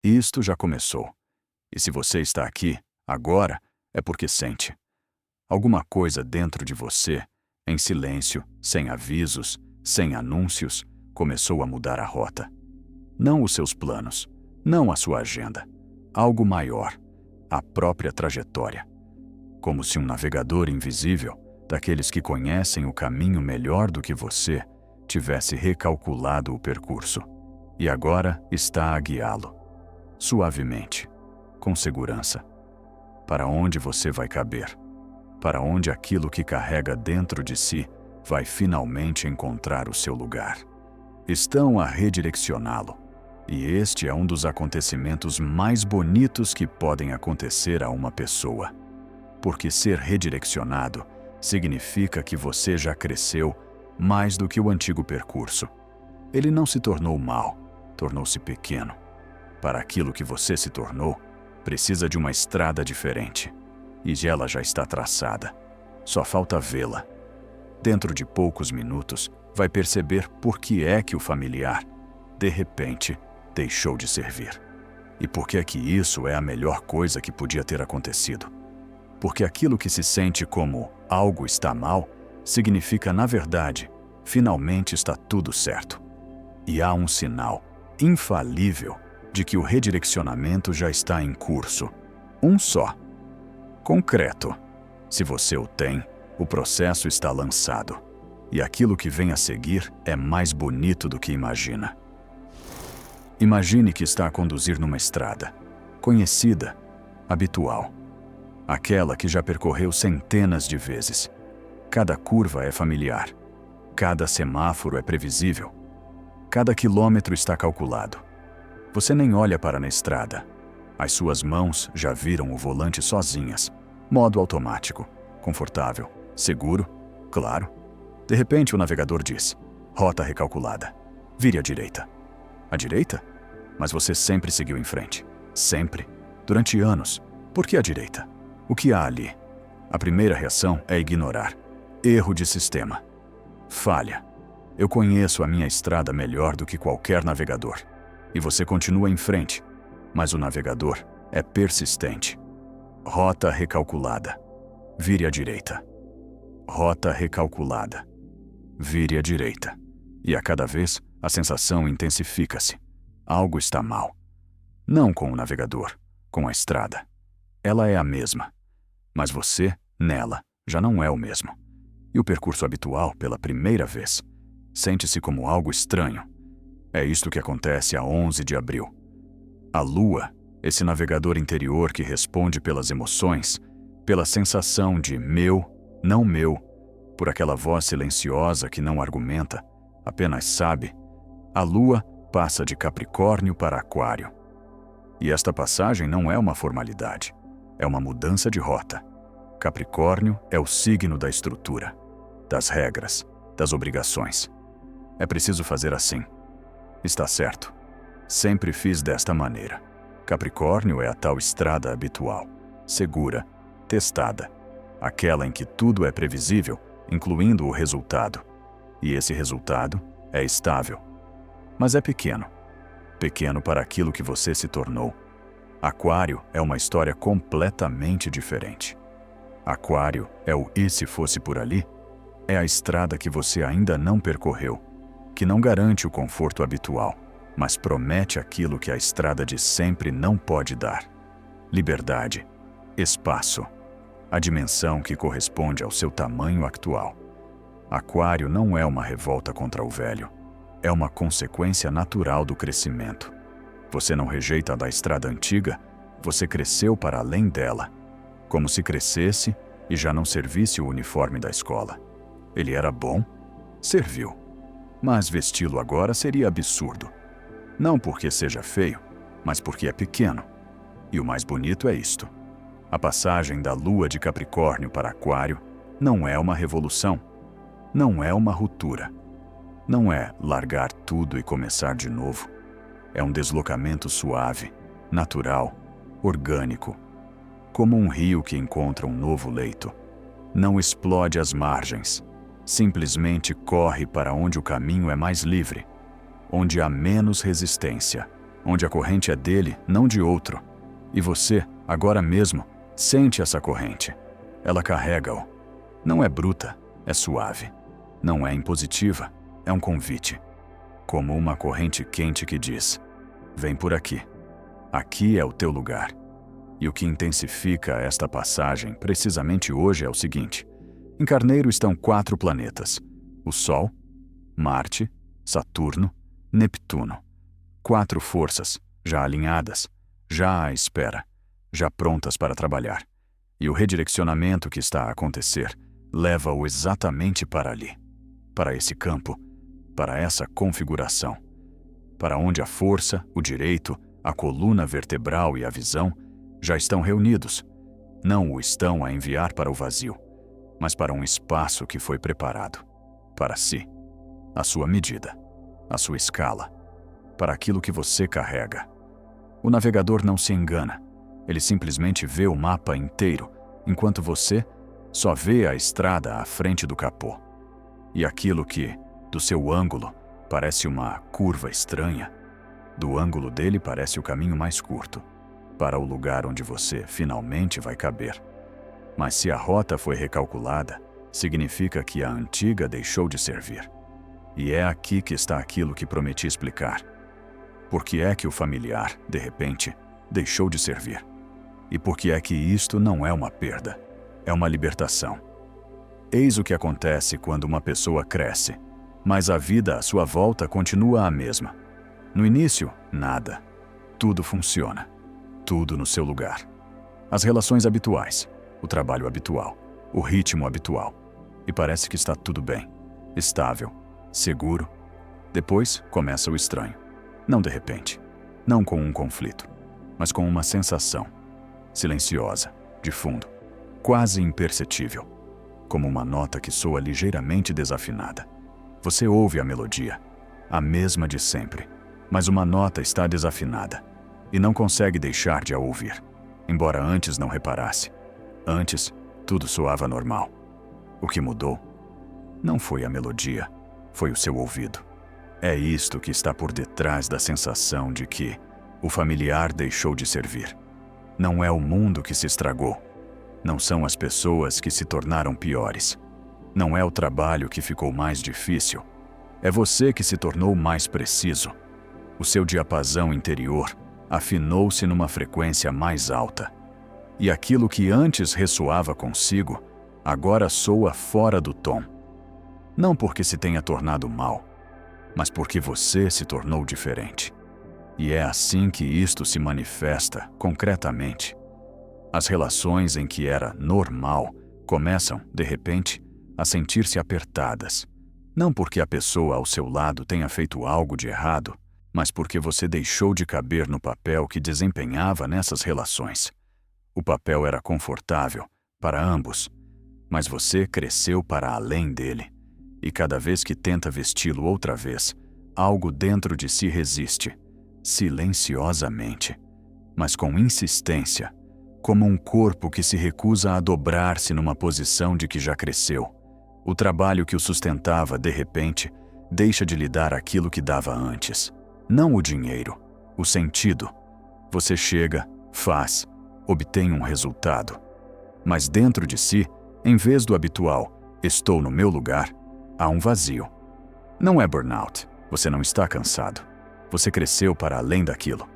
Isto já começou. E se você está aqui, agora, é porque sente. Alguma coisa dentro de você, em silêncio, sem avisos, sem anúncios, começou a mudar a rota. Não os seus planos, não a sua agenda. Algo maior, a própria trajetória. Como se um navegador invisível, daqueles que conhecem o caminho melhor do que você, tivesse recalculado o percurso. E agora está a guiá-lo. Suavemente, com segurança. Para onde você vai caber? Para onde aquilo que carrega dentro de si vai finalmente encontrar o seu lugar? Estão a redirecioná-lo. E este é um dos acontecimentos mais bonitos que podem acontecer a uma pessoa. Porque ser redirecionado significa que você já cresceu mais do que o antigo percurso. Ele não se tornou mau, tornou-se pequeno. Para aquilo que você se tornou, precisa de uma estrada diferente. E ela já está traçada. Só falta vê-la. Dentro de poucos minutos, vai perceber por que é que o familiar, de repente, deixou de servir. E por que é que isso é a melhor coisa que podia ter acontecido? Porque aquilo que se sente como algo está mal, significa, na verdade, finalmente está tudo certo. E há um sinal infalível de que o redirecionamento já está em curso. Um só. Concreto. Se você o tem, o processo está lançado. E aquilo que vem a seguir é mais bonito do que imagina. Imagine que está a conduzir numa estrada, conhecida, habitual. Aquela que já percorreu centenas de vezes. Cada curva é familiar. Cada semáforo é previsível. Cada quilômetro está calculado. Você nem olha para na estrada. As suas mãos já viram o volante sozinhas. Modo automático, confortável, seguro, claro. De repente o navegador diz: rota recalculada. Vire à direita. À direita? Mas você sempre seguiu em frente. Sempre. Durante anos. Por que à direita? O que há ali? A primeira reação é ignorar. Erro de sistema. Falha. Eu conheço a minha estrada melhor do que qualquer navegador. E você continua em frente, mas o navegador é persistente. Rota recalculada. Vire à direita. Rota recalculada. Vire à direita. E a cada vez a sensação intensifica-se. Algo está mal. Não com o navegador, com a estrada. Ela é a mesma. Mas você, nela, já não é o mesmo. E o percurso habitual, pela primeira vez, sente-se como algo estranho. É isto que acontece a 11 de abril. A Lua, esse navegador interior que responde pelas emoções, pela sensação de meu, não meu, por aquela voz silenciosa que não argumenta, apenas sabe, a Lua passa de Capricórnio para Aquário. E esta passagem não é uma formalidade, é uma mudança de rota. Capricórnio é o signo da estrutura, das regras, das obrigações. É preciso fazer assim. Está certo. Sempre fiz desta maneira. Capricórnio é a tal estrada habitual, segura, testada. Aquela em que tudo é previsível, incluindo o resultado. E esse resultado é estável. Mas é pequeno. Pequeno para aquilo que você se tornou. Aquário é uma história completamente diferente. Aquário é o e se fosse por ali? É a estrada que você ainda não percorreu, que não garante o conforto habitual, mas promete aquilo que a estrada de sempre não pode dar. Liberdade, espaço, a dimensão que corresponde ao seu tamanho actual. Aquário não é uma revolta contra o velho, é uma consequência natural do crescimento. Você não rejeita a da estrada antiga, você cresceu para além dela, como se crescesse e já não servisse o uniforme da escola. Ele era bom? Serviu. Mas vesti-lo agora seria absurdo. Não porque seja feio, mas porque é pequeno. E o mais bonito é isto. A passagem da Lua de Capricórnio para Aquário não é uma revolução. Não é uma ruptura. Não é largar tudo e começar de novo. É um deslocamento suave, natural, orgânico. Como um rio que encontra um novo leito. Não explode as margens. Simplesmente corre para onde o caminho é mais livre, onde há menos resistência, onde a corrente é dele, não de outro. E você, agora mesmo, sente essa corrente. Ela carrega-o. Não é bruta, é suave. Não é impositiva, é um convite. Como uma corrente quente que diz: vem por aqui. Aqui é o teu lugar. E o que intensifica esta passagem precisamente hoje é o seguinte: em Carneiro estão 4 planetas: o Sol, Marte, Saturno, Neptuno. 4 forças, já alinhadas, já à espera, já prontas para trabalhar. E o redirecionamento que está a acontecer leva-o exatamente para ali, para esse campo, para essa configuração, para onde a força, o direito, a coluna vertebral e a visão já estão reunidos. Não o estão a enviar para o vazio, mas para um espaço que foi preparado, para si, a sua medida, a sua escala, para aquilo que você carrega. O navegador não se engana, ele simplesmente vê o mapa inteiro, enquanto você só vê a estrada à frente do capô. E aquilo que, do seu ângulo, parece uma curva estranha, do ângulo dele parece o caminho mais curto, para o lugar onde você finalmente vai caber. Mas se a rota foi recalculada, significa que a antiga deixou de servir. E é aqui que está aquilo que prometi explicar. Por que é que o familiar, de repente, deixou de servir? E por que é que isto não é uma perda, é uma libertação? Eis o que acontece quando uma pessoa cresce, mas a vida à sua volta continua a mesma. No início, nada. Tudo funciona. Tudo no seu lugar. As relações habituais, o trabalho habitual, o ritmo habitual. E parece que está tudo bem, estável, seguro. Depois começa o estranho. Não de repente, não com um conflito, mas com uma sensação, silenciosa, de fundo, quase imperceptível, como uma nota que soa ligeiramente desafinada. Você ouve a melodia, a mesma de sempre, mas uma nota está desafinada e não consegue deixar de a ouvir, embora antes não reparasse. Antes, tudo soava normal. O que mudou não foi a melodia, foi o seu ouvido. É isto que está por detrás da sensação de que o familiar deixou de servir. Não é o mundo que se estragou. Não são as pessoas que se tornaram piores. Não é o trabalho que ficou mais difícil. É você que se tornou mais preciso. O seu diapasão interior afinou-se numa frequência mais alta. E aquilo que antes ressoava consigo, agora soa fora do tom. Não porque se tenha tornado mal, mas porque você se tornou diferente. E é assim que isto se manifesta concretamente. As relações em que era normal começam, de repente, a sentir-se apertadas. Não porque a pessoa ao seu lado tenha feito algo de errado, mas porque você deixou de caber no papel que desempenhava nessas relações. O papel era confortável para ambos, mas você cresceu para além dele. E cada vez que tenta vesti-lo outra vez, algo dentro de si resiste, silenciosamente, mas com insistência, como um corpo que se recusa a dobrar-se numa posição de que já cresceu. O trabalho que o sustentava, de repente, deixa de lhe dar aquilo que dava antes. Não o dinheiro, o sentido. Você chega, faz, obtém um resultado. Mas dentro de si, em vez do habitual, estou no meu lugar, há um vazio. Não é burnout, você não está cansado. Você cresceu para além daquilo.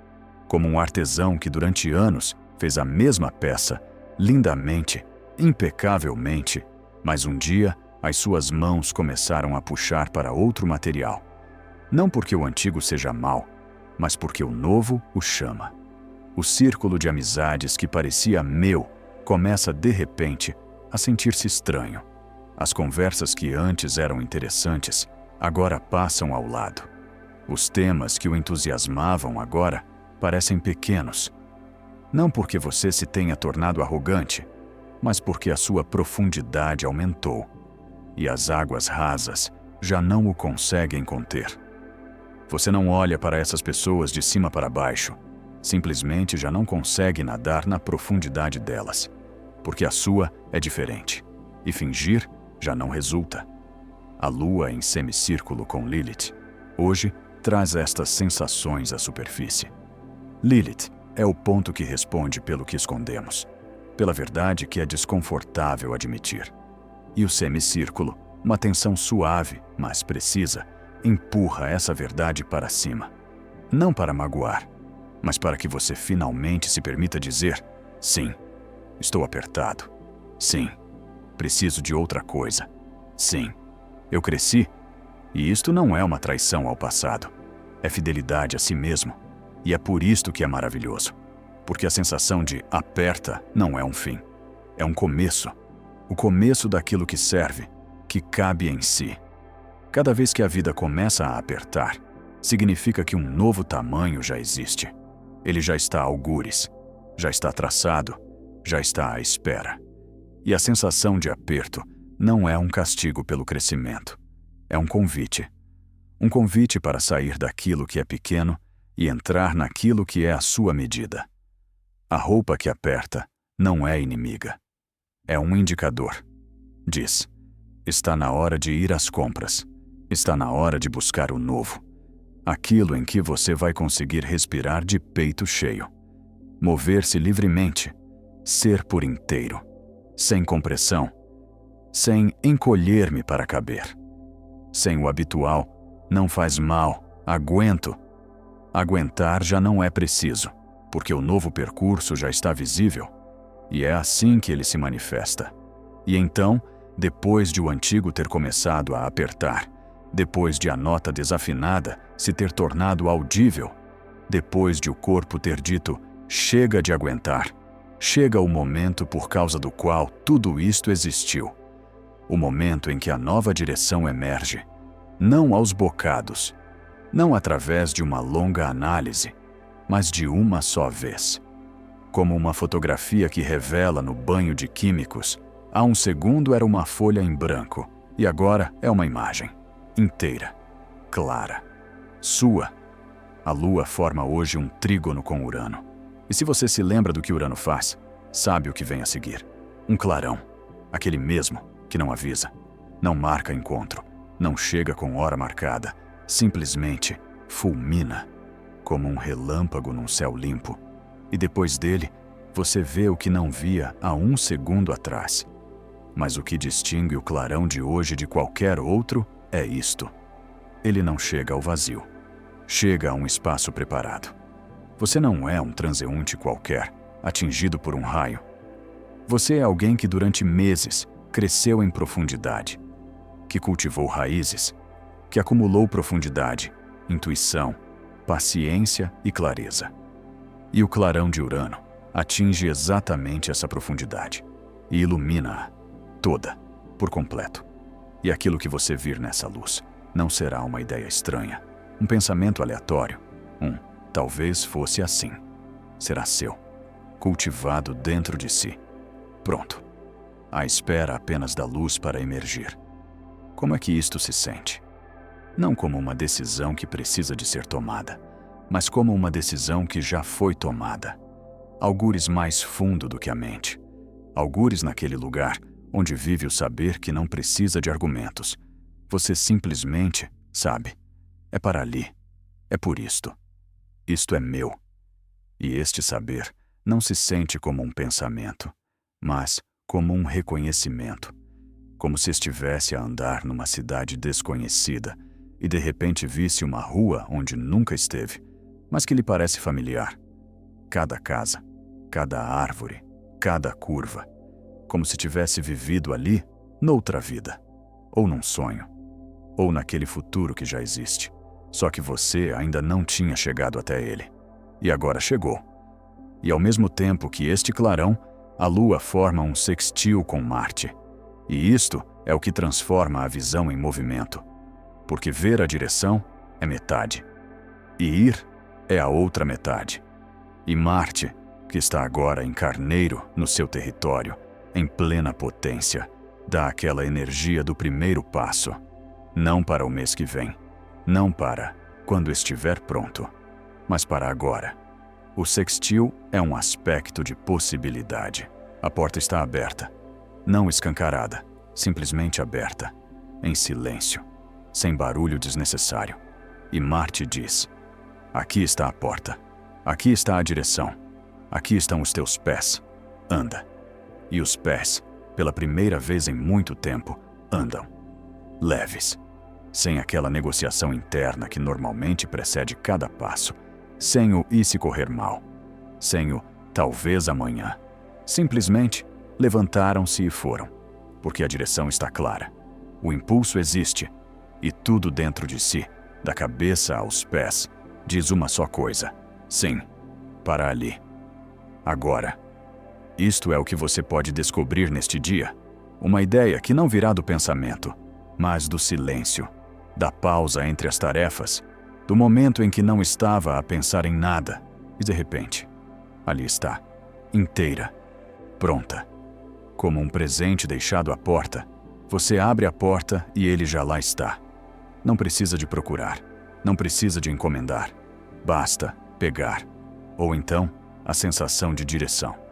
Como um artesão que durante anos fez a mesma peça, lindamente, impecavelmente, mas um dia as suas mãos começaram a puxar para outro material. Não porque o antigo seja mau, mas porque o novo o chama. O círculo de amizades que parecia meu começa de repente a sentir-se estranho. As conversas que antes eram interessantes, agora passam ao lado. Os temas que o entusiasmavam agora parecem pequenos. Não porque você se tenha tornado arrogante, mas porque a sua profundidade aumentou. E as águas rasas já não o conseguem conter. Você não olha para essas pessoas de cima para baixo, simplesmente já não consegue nadar na profundidade delas, porque a sua é diferente, e fingir já não resulta. A lua em semicírculo com Lilith, hoje, traz estas sensações à superfície. Lilith é o ponto que responde pelo que escondemos, pela verdade que é desconfortável admitir. E o semicírculo, uma tensão suave, mas precisa, empurra essa verdade para cima. Não para magoar, mas para que você finalmente se permita dizer: sim, estou apertado. Sim, preciso de outra coisa. Sim, eu cresci. E isto não é uma traição ao passado. É fidelidade a si mesmo. E é por isto que é maravilhoso. Porque a sensação de aperta não é um fim. É um começo. O começo daquilo que serve, que cabe em si. Cada vez que a vida começa a apertar, significa que um novo tamanho já existe. Ele já está a algures, já está traçado, já está à espera. E a sensação de aperto não é um castigo pelo crescimento. É um convite. Um convite para sair daquilo que é pequeno e entrar naquilo que é a sua medida. A roupa que aperta não é inimiga. É um indicador. Diz: está na hora de ir às compras. Está na hora de buscar o novo. Aquilo em que você vai conseguir respirar de peito cheio. Mover-se livremente. Ser por inteiro. Sem compressão. Sem encolher-me para caber. Sem o habitual, não faz mal, aguento. Aguentar já não é preciso, porque o novo percurso já está visível. E é assim que ele se manifesta. E então, depois de o antigo ter começado a apertar, depois de a nota desafinada se ter tornado audível, depois de o corpo ter dito: chega de aguentar, chega o momento por causa do qual tudo isto existiu. O momento em que a nova direção emerge, não aos bocados, não através de uma longa análise, mas de uma só vez. Como uma fotografia que revela no banho de químicos, há um segundo era uma folha em branco, e agora é uma imagem, inteira, clara, sua. A Lua forma hoje um trígono com Urano. E se você se lembra do que Urano faz, sabe o que vem a seguir. Um clarão, aquele mesmo que não avisa, não marca encontro, não chega com hora marcada, simplesmente fulmina, como um relâmpago num céu limpo. E depois dele, você vê o que não via há um segundo atrás. Mas o que distingue o clarão de hoje de qualquer outro é isto: ele não chega ao vazio, chega a um espaço preparado. Você não é um transeunte qualquer, atingido por um raio. Você é alguém que durante meses cresceu em profundidade, que cultivou raízes, que acumulou profundidade, intuição, paciência e clareza. E o clarão de Urano atinge exatamente essa profundidade e ilumina-a toda, por completo. E aquilo que você vir nessa luz não será uma ideia estranha, um pensamento aleatório, talvez fosse assim. Será seu, cultivado dentro de si, pronto, à espera apenas da luz para emergir. Como é que isto se sente? Não como uma decisão que precisa de ser tomada, mas como uma decisão que já foi tomada. Algures mais fundo do que a mente. Algures naquele lugar onde vive o saber que não precisa de argumentos. Você simplesmente sabe. É para ali. É por isto. Isto é meu. E este saber não se sente como um pensamento, mas como um reconhecimento. Como se estivesse a andar numa cidade desconhecida e de repente visse uma rua onde nunca esteve, mas que lhe parece familiar. Cada casa, cada árvore, cada curva. Como se tivesse vivido ali, noutra vida. Ou num sonho. Ou naquele futuro que já existe. Só que você ainda não tinha chegado até ele. E agora chegou. E ao mesmo tempo que este clarão, a Lua forma um sextil com Marte. E isto é o que transforma a visão em movimento. Porque ver a direção é metade. E ir é a outra metade. E Marte, que está agora em Carneiro, no seu território, em plena potência, dá aquela energia do primeiro passo. Não para o mês que vem. Não para quando estiver pronto. Mas para agora. O sextil é um aspecto de possibilidade. A porta está aberta. Não escancarada, simplesmente aberta. Em silêncio. Sem barulho desnecessário. e Marte diz: aqui está a porta, aqui está a direção, aqui estão os teus pés, anda. E os pés, pela primeira vez em muito tempo, andam, leves, sem aquela negociação interna que normalmente precede cada passo, sem o e se correr mal, sem o talvez amanhã. Simplesmente levantaram-se e foram, porque a direção está clara, o impulso existe, e tudo dentro de si, da cabeça aos pés, diz uma só coisa: sim, para ali. Agora. Isto é o que você pode descobrir neste dia. Uma ideia que não virá do pensamento, mas do silêncio, da pausa entre as tarefas, do momento em que não estava a pensar em nada, e de repente, ali está, inteira, pronta. Como um presente deixado à porta, você abre a porta e ele já lá está. Não precisa de procurar, não precisa de encomendar, basta pegar. Ou então, a sensação de direção.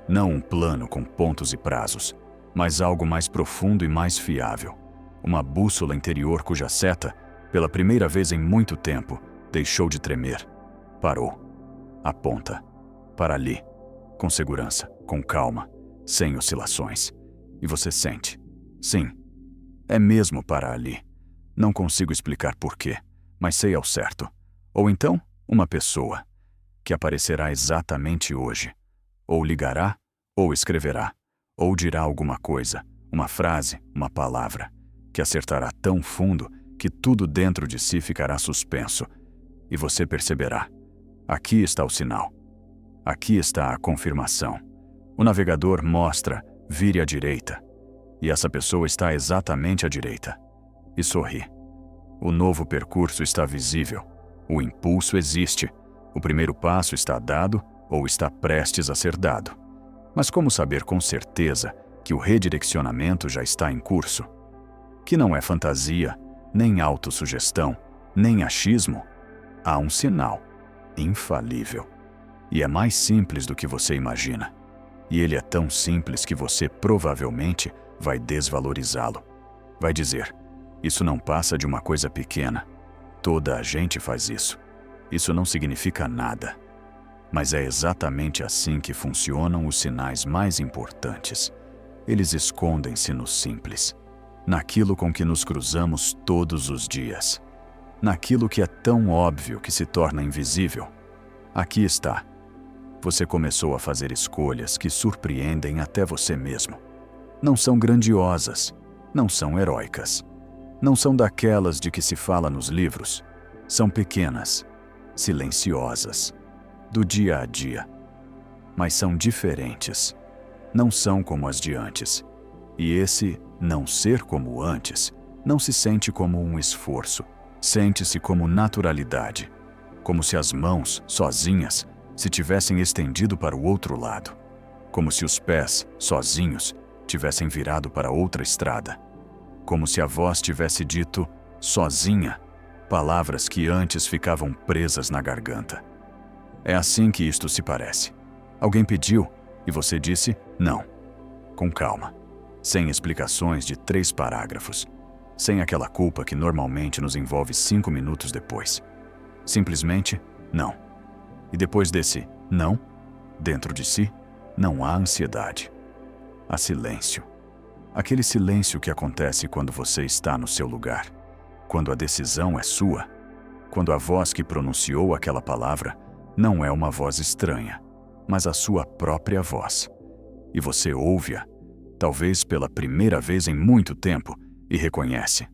Não um plano com pontos e prazos, mas algo mais profundo e mais fiável. Uma bússola interior cuja seta, pela primeira vez em muito tempo, deixou de tremer. Parou. Aponta. Para ali. Com segurança, com calma, sem oscilações. E você sente. Sim. É mesmo para ali. Não consigo explicar porquê, mas sei ao certo. Ou então, uma pessoa, que aparecerá exatamente hoje. Ou ligará, ou escreverá, ou dirá alguma coisa, uma frase, uma palavra, que acertará tão fundo que tudo dentro de si ficará suspenso, e você perceberá. Aqui está o sinal. Aqui está a confirmação. O navegador mostra, vire à direita, e essa pessoa está exatamente à direita. E sorri. O novo percurso está visível. O impulso existe. O primeiro passo está dado ou está prestes a ser dado. Mas como saber com certeza que o redirecionamento já está em curso? Que não é fantasia, nem autossugestão, nem achismo. Há um sinal, infalível. E é mais simples do que você imagina. E ele é tão simples que você provavelmente vai desvalorizá-lo. Vai dizer, isso não passa de uma coisa pequena. Toda a gente faz isso. Isso não significa nada. Mas é exatamente assim que funcionam os sinais mais importantes. Eles escondem-se no simples, naquilo com que nos cruzamos todos os dias, naquilo que é tão óbvio que se torna invisível. Aqui está. Você começou a fazer escolhas que surpreendem até você mesmo. Não são grandiosas, não são heróicas, não são daquelas de que se fala nos livros. São pequenas, silenciosas, do dia a dia. Mas são diferentes. Não são como as de antes. E esse não ser como antes não se sente como um esforço. Sente-se como naturalidade. Como se as mãos, sozinhas, se tivessem estendido para o outro lado. Como se os pés, sozinhos, tivessem virado para outra estrada. Como se a voz tivesse dito, sozinha, palavras que antes ficavam presas na garganta. É assim que isto se parece. Alguém pediu e você disse não. Com calma. Sem explicações de 3 parágrafos. Sem aquela culpa que normalmente nos envolve 5 minutos depois. Simplesmente não. E depois desse não, dentro de si, não há ansiedade. Há silêncio. Aquele silêncio que acontece quando você está no seu lugar. Quando a decisão é sua. Quando a voz que pronunciou aquela palavra não é uma voz estranha, mas a sua própria voz. E você ouve-a, talvez pela primeira vez em muito tempo, e reconhece.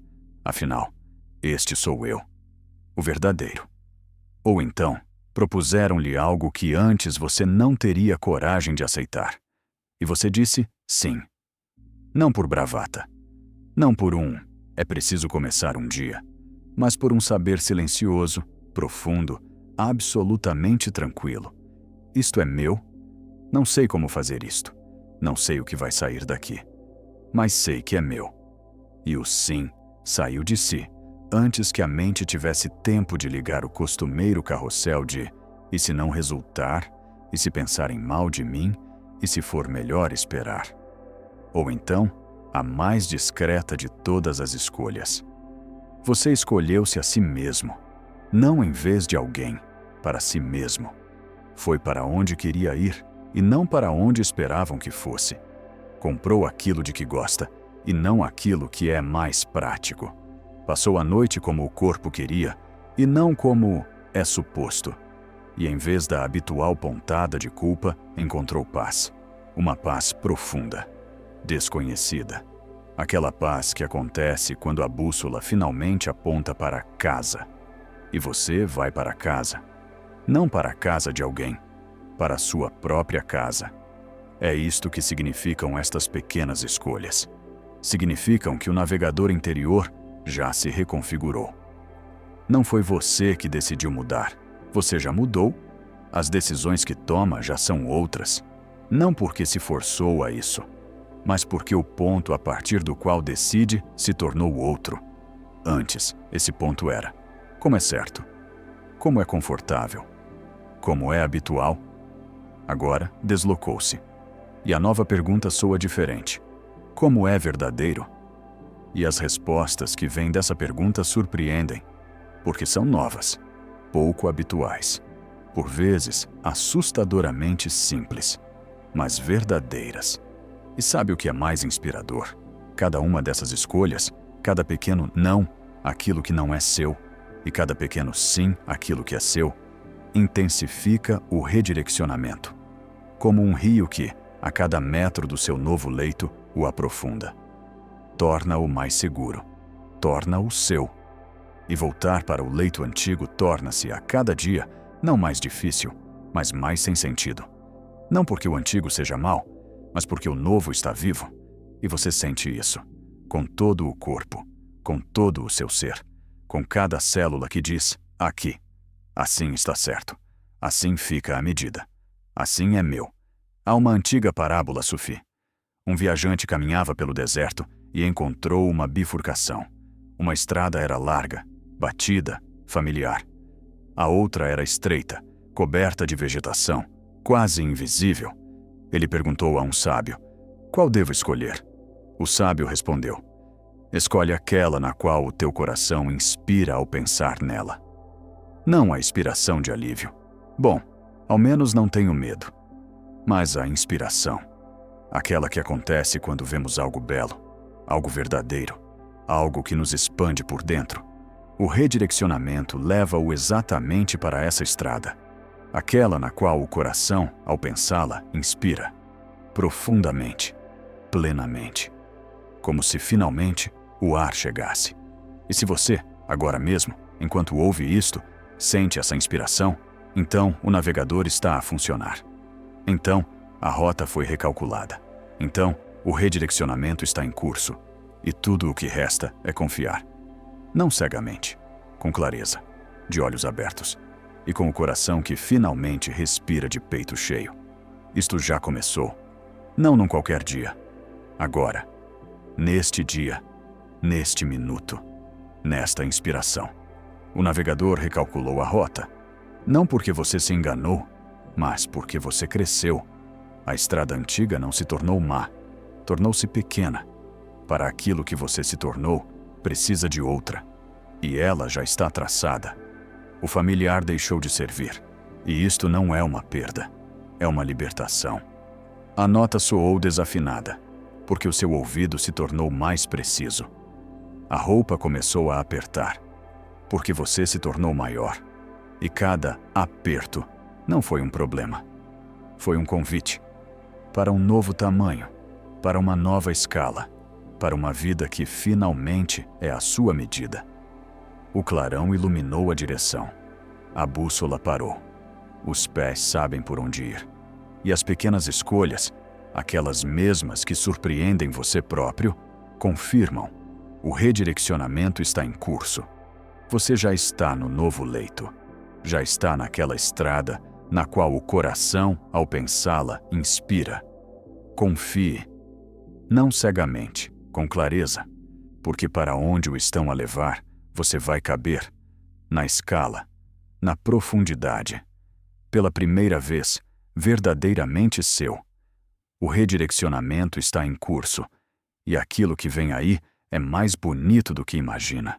Afinal, este sou eu, o verdadeiro. Ou então, propuseram-lhe algo que antes você não teria coragem de aceitar. E você disse sim. Não por bravata. Não por é preciso começar um dia, mas por um saber silencioso, profundo, absolutamente tranquilo. Isto é meu? Não sei como fazer isto. Não sei o que vai sair daqui. Mas sei que é meu. E o sim saiu de si, antes que a mente tivesse tempo de ligar o costumeiro carrossel de e se não resultar, e se pensarem mal de mim, e se for melhor esperar. Ou então, a mais discreta de todas as escolhas. Você escolheu-se a si mesmo. Não em vez de alguém, para si mesmo. Foi para onde queria ir e não para onde esperavam que fosse. Comprou aquilo de que gosta e não aquilo que é mais prático. Passou a noite como o corpo queria e não como é suposto. E em vez da habitual pontada de culpa, encontrou paz. Uma paz profunda, desconhecida. Aquela paz que acontece quando a bússola finalmente aponta para casa. E você vai para casa. Não para a casa de alguém, para a sua própria casa. É isto que significam estas pequenas escolhas. Significam que o navegador interior já se reconfigurou. Não foi você que decidiu mudar. Você já mudou. As decisões que toma já são outras. Não porque se forçou a isso, mas porque o ponto a partir do qual decide se tornou outro. Antes, esse ponto era: como é certo? Como é confortável? Como é habitual? Agora, deslocou-se. E a nova pergunta soa diferente. Como é verdadeiro? E as respostas que vêm dessa pergunta surpreendem, porque são novas, pouco habituais, por vezes assustadoramente simples, mas verdadeiras. E sabe o que é mais inspirador? Cada uma dessas escolhas, cada pequeno não, aquilo que não é seu, e cada pequeno sim, aquilo que é seu, intensifica o redirecionamento, como um rio que, a cada metro do seu novo leito, o aprofunda. Torna-o mais seguro, torna-o seu. E voltar para o leito antigo torna-se, a cada dia, não mais difícil, mas mais sem sentido. Não porque o antigo seja mau, mas porque o novo está vivo. E você sente isso, com todo o corpo, com todo o seu ser, com cada célula que diz, aqui, assim está certo, assim fica a medida, assim é meu. Há uma antiga parábola sufi. Um viajante caminhava pelo deserto e encontrou uma bifurcação. Uma estrada era larga, batida, familiar. A outra era estreita, coberta de vegetação, quase invisível. Ele perguntou a um sábio: qual devo escolher? O sábio respondeu: escolhe aquela na qual o teu coração inspira ao pensar nela. Não a inspiração de alívio. Bom, ao menos não tenho medo. Mas a inspiração. Aquela que acontece quando vemos algo belo, algo verdadeiro, algo que nos expande por dentro. O redirecionamento leva-o exatamente para essa estrada. Aquela na qual o coração, ao pensá-la, inspira. Profundamente, plenamente. Como se finalmente o ar chegasse. E se você, agora mesmo, enquanto ouve isto, sente essa inspiração, então o navegador está a funcionar. Então, a rota foi recalculada. Então, o redirecionamento está em curso. E tudo o que resta é confiar. Não cegamente, com clareza, de olhos abertos, e com o coração que finalmente respira de peito cheio. Isto já começou. Não num qualquer dia. Agora. Neste dia. Neste minuto. Nesta inspiração. O navegador recalculou a rota. Não porque você se enganou, mas porque você cresceu. A estrada antiga não se tornou má, tornou-se pequena. Para aquilo que você se tornou, precisa de outra. E ela já está traçada. O familiar deixou de servir. E isto não é uma perda, é uma libertação. A nota soou desafinada, porque o seu ouvido se tornou mais preciso. A roupa começou a apertar, porque você se tornou maior. E cada aperto não foi um problema. Foi um convite para um novo tamanho, para uma nova escala, para uma vida que finalmente é a sua medida. O clarão iluminou a direção. A bússola parou. Os pés sabem por onde ir. E as pequenas escolhas, aquelas mesmas que surpreendem você próprio, confirmam. O redirecionamento está em curso. Você já está no novo leito. Já está naquela estrada na qual o coração, ao pensá-la, inspira. Confie. Não cegamente, com clareza, porque para onde o estão a levar, você vai caber. Na escala, na profundidade. Pela primeira vez, verdadeiramente seu. O redirecionamento está em curso, e aquilo que vem aí é mais bonito do que imagina.